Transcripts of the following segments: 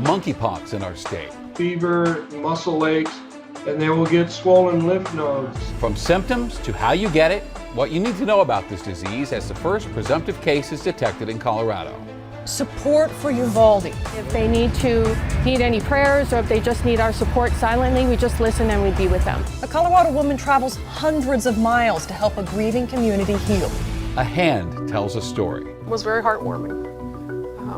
Monkeypox in our state. Fever, muscle aches, and they will get swollen lymph nodes. From symptoms to how you get it, what you need to know about this disease as the first presumptive case is detected in Colorado. Support for Uvalde. If they need any prayers, or if they just need our support silently, we just listen and we be with them. A Colorado woman travels hundreds of miles to help a grieving community heal. A hand tells a story. It was very heartwarming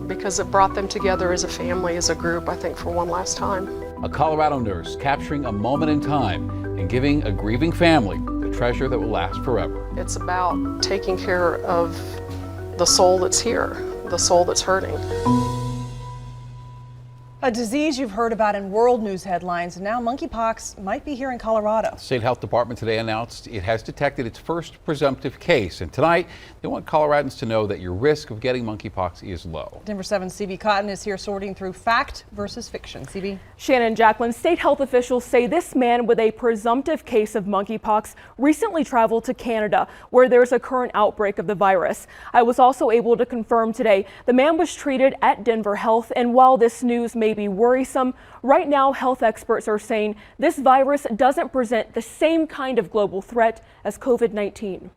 because it brought them together as a family, as a group, I think, for one last time. A Colorado nurse capturing a moment in time and giving a grieving family the treasure that will last forever. It's about taking care of the soul that's here, the soul that's hurting. A disease you've heard about in world news headlines, and now monkeypox might be here in Colorado. The State Health Department today announced it has detected its first presumptive case, and tonight they want Coloradans to know that your risk of getting monkeypox is low. Denver 7's CB Cotton is here sorting through fact versus fiction. CB. Shannon, Jacqueline, state health officials say this man with a presumptive case of monkeypox recently traveled to Canada, where there's a current outbreak of the virus. I was also able to confirm today the man was treated at Denver Health, and while this news may be worrisome, right now health experts are saying this virus doesn't present the same kind of global threat as COVID-19.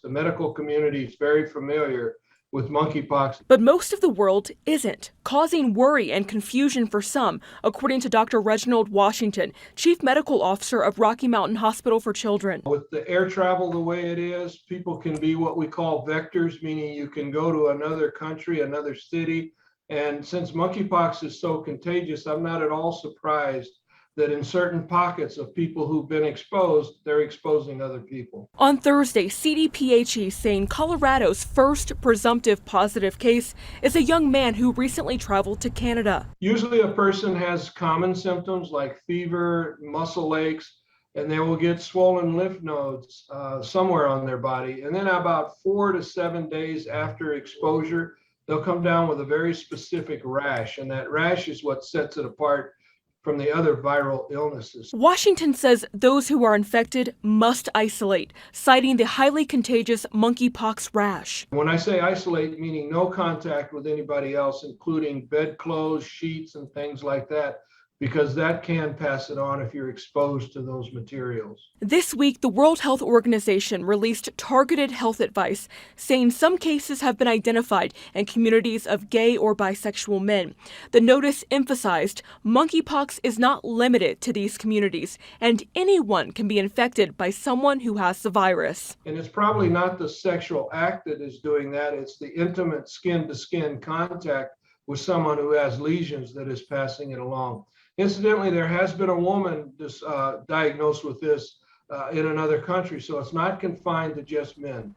The medical community is very familiar with monkeypox. But most of the world isn't, causing worry and confusion for some, according to Dr. Reginald Washington, Chief Medical Officer of Rocky Mountain Hospital for Children. With the air travel the way it is, people can be what we call vectors, meaning you can go to another country, another city. And since monkeypox is so contagious, I'm not at all surprised that in certain pockets of people who've been exposed, they're exposing other people. On Thursday, CDPHE saying Colorado's first presumptive positive case is a young man who recently traveled to Canada. Usually a person has common symptoms like fever, muscle aches, and they will get swollen lymph nodes somewhere on their body. And then about 4 to 7 days after exposure, they'll come down with a very specific rash, and that rash is what sets it apart from the other viral illnesses. Washington says those who are infected must isolate, citing the highly contagious monkeypox rash. When I say isolate, meaning no contact with anybody else, including bedclothes, sheets, and things like that, because that can pass it on if you're exposed to those materials. This week, the World Health Organization released targeted health advice, saying some cases have been identified in communities of gay or bisexual men. The notice emphasized monkeypox is not limited to these communities, and anyone can be infected by someone who has the virus. And it's probably not the sexual act that is doing that, it's the intimate skin-to-skin contact with someone who has lesions that is passing it along. Incidentally, there has been a woman diagnosed with this in another country, so it's not confined to just men.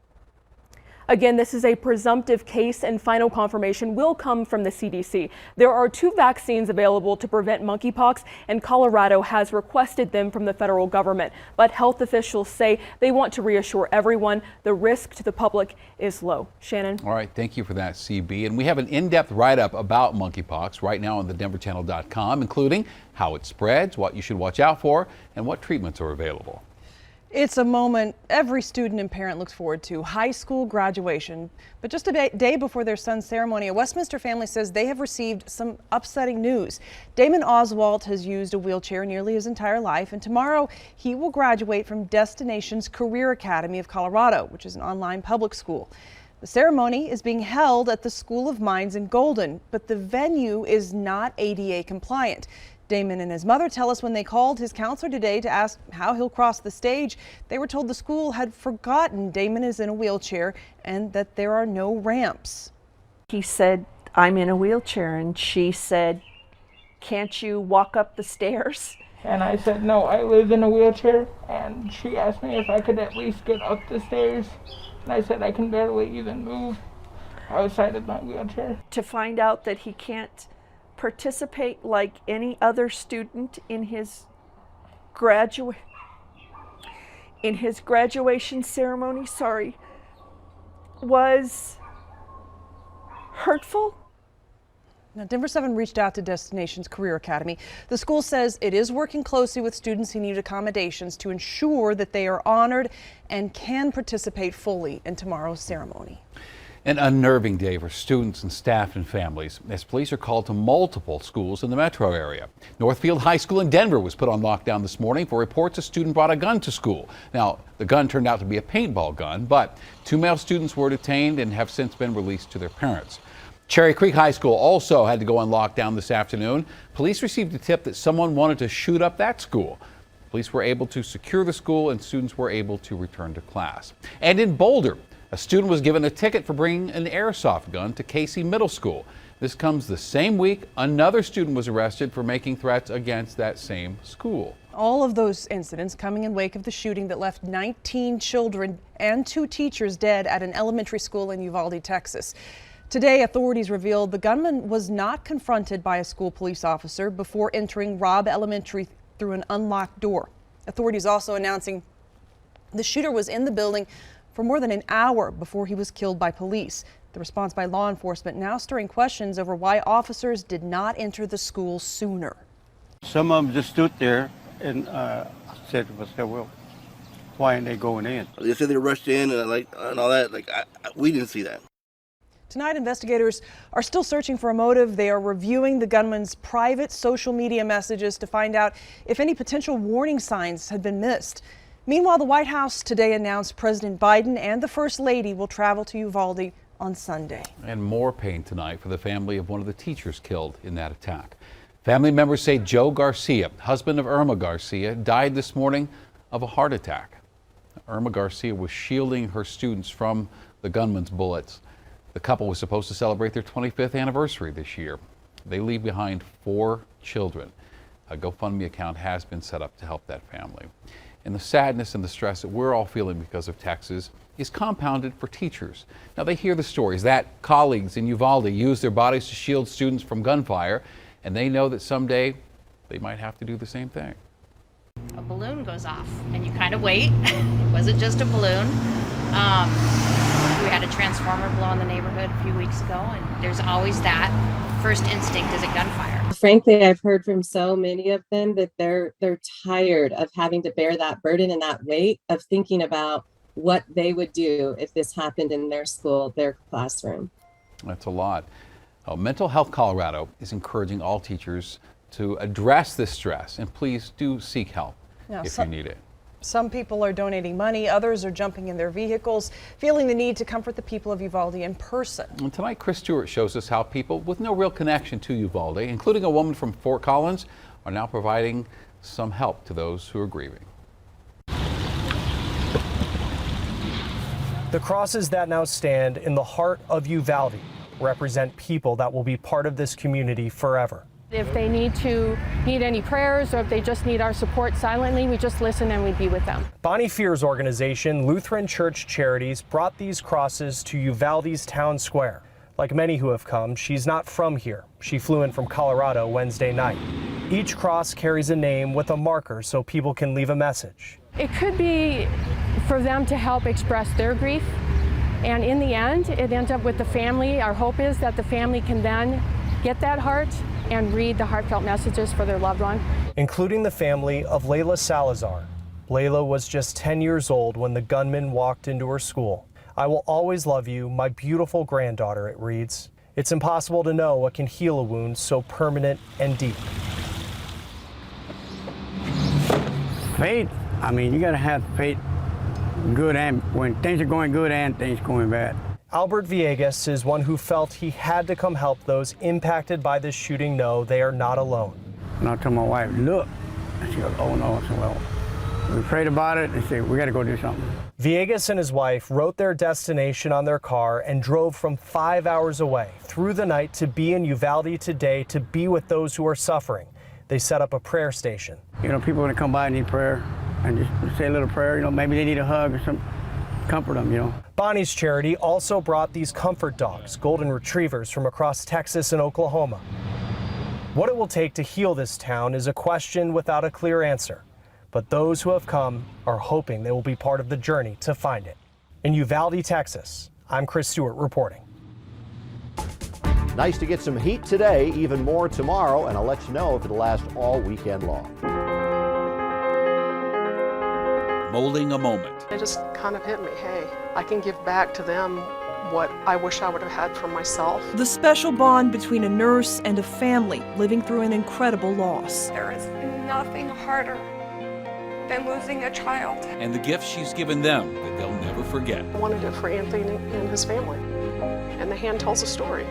Again, this is a presumptive case, and final confirmation will come from the CDC. There are 2 vaccines available to prevent monkeypox, and Colorado has requested them from the federal government. But health officials say they want to reassure everyone the risk to the public is low. Shannon? All right, thank you for that, CB. And we have an in-depth write-up about monkeypox right now on thedenverchannel.com, including how it spreads, what you should watch out for, and what treatments are available. It's a moment every student and parent looks forward to, high school graduation. But just a day before their son's ceremony, a Westminster family says they have received some upsetting news. Damon Oswalt has used a wheelchair nearly his entire life, and tomorrow he will graduate from Destination's Career Academy of Colorado, which is an online public school. The ceremony is being held at the School of Mines in Golden, but the venue is not ADA compliant. Damon and his mother tell us when they called his counselor today to ask how he'll cross the stage, they were told the school had forgotten Damon is in a wheelchair and that there are no ramps. He said, "I'm in a wheelchair," and she said, "Can't you walk up the stairs?" And I said, "No, I live in a wheelchair." And she asked me if I could at least get up the stairs. And I said I can barely even move outside of my wheelchair. To find out that he can't participate like any other student in his graduation ceremony, was hurtful. Now, Denver 7 reached out to Destination's Career Academy. The school says it is working closely with students who need accommodations to ensure that they are honored and can participate fully in tomorrow's ceremony. An unnerving day for students and staff and families as police are called to multiple schools in the metro area. Northfield High School in Denver was put on lockdown this morning for reports a student brought a gun to school. Now, the gun turned out to be a paintball gun, but 2 male students were detained and have since been released to their parents. Cherry Creek High School also had to go on lockdown this afternoon. Police received a tip that someone wanted to shoot up that school. Police were able to secure the school and students were able to return to class. And in Boulder, a student was given a ticket for bringing an airsoft gun to Casey Middle School. This comes the same week another student was arrested for making threats against that same school. All of those incidents coming in wake of the shooting that left 19 children and 2 teachers dead at an elementary school in Uvalde, Texas. Today, authorities revealed the gunman was not confronted by a school police officer before entering Robb Elementary through an unlocked door. Authorities also announcing the shooter was in the building for more than an hour before he was killed by police. The response by law enforcement now stirring questions over why officers did not enter the school sooner. Some of them just stood there and said, well, why aren't they going in? They said they rushed in and all that. We didn't see that. Tonight, investigators are still searching for a motive. They are reviewing the gunman's private social media messages to find out if any potential warning signs had been missed. Meanwhile, the White House today announced President Biden and the First Lady will travel to Uvalde on Sunday. And more pain tonight for the family of one of the teachers killed in that attack. Family members say Joe Garcia, husband of Irma Garcia, died this morning of a heart attack. Irma Garcia was shielding her students from the gunman's bullets. The couple was supposed to celebrate their 25th anniversary this year. They leave behind 4 children. A GoFundMe account has been set up to help that family. And the sadness and the stress that we're all feeling because of Texas is compounded for teachers. Now, they hear the stories that colleagues in Uvalde use their bodies to shield students from gunfire, and they know that someday they might have to do the same thing. A balloon goes off, and you kind of wait. It wasn't just a balloon. We had a transformer blow in the neighborhood a few weeks ago, and there's always that first instinct is a gunfire. Frankly, I've heard from so many of them that they're tired of having to bear that burden and that weight of thinking about what they would do if this happened in their school, their classroom. That's a lot. Mental Health Colorado is encouraging all teachers to address this stress, and please do seek help if you need it. Some people are donating money, others are jumping in their vehicles, feeling the need to comfort the people of Uvalde in person. And tonight, Chris Stewart shows us how people with no real connection to Uvalde, including a woman from Fort Collins, are now providing some help to those who are grieving. The crosses that now stand in the heart of Uvalde represent people that will be part of this community forever. If they need any prayers or if they just need our support silently, we just listen and we be with them. Bonnie Fear's organization, Lutheran Church Charities, brought these crosses to Uvalde's town square. Like many who have come, she's not from here. She flew in from Colorado Wednesday night. Each cross carries a name with a marker so people can leave a message. It could be for them to help express their grief. And in the end, it ends up with the family. Our hope is that the family can then get that heart and read the heartfelt messages for their loved one. Including the family of Layla Salazar. Layla was just 10 years old when the gunman walked into her school. I will always love you, my beautiful granddaughter, it reads. It's impossible to know what can heal a wound so permanent and deep. Faith, I mean, you gotta have faith, good and when things are going good and things going bad. Albert Villegas is one who felt he had to come help those impacted by this shooting know they are not alone. And I told my wife, look, and she goes, oh no. I said, well, we prayed about it and said, we gotta go do something. Villegas and his wife wrote their destination on their car and drove from 5 hours away through the night to be in Uvalde today to be with those who are suffering. They set up a prayer station. You know, people when they come by and need prayer and just say a little prayer, you know, maybe they need a hug or something. Comfort them, you know. Bonnie's charity also brought these comfort dogs, golden retrievers from across Texas and Oklahoma. What it will take to heal this town is a question without a clear answer. But those who have come are hoping they will be part of the journey to find it. In Uvalde, Texas, I'm Chris Stewart reporting. Nice to get some heat today, even more tomorrow, and I'll let you know if it'll last all weekend long. Molding a moment. It just kind of hit me, hey, I can give back to them what I wish I would have had for myself. The special bond between a nurse and a family living through an incredible loss. There is nothing harder than losing a child. And the gift she's given them that they'll never forget. I wanted it for Anthony and his family. And the hand tells a story.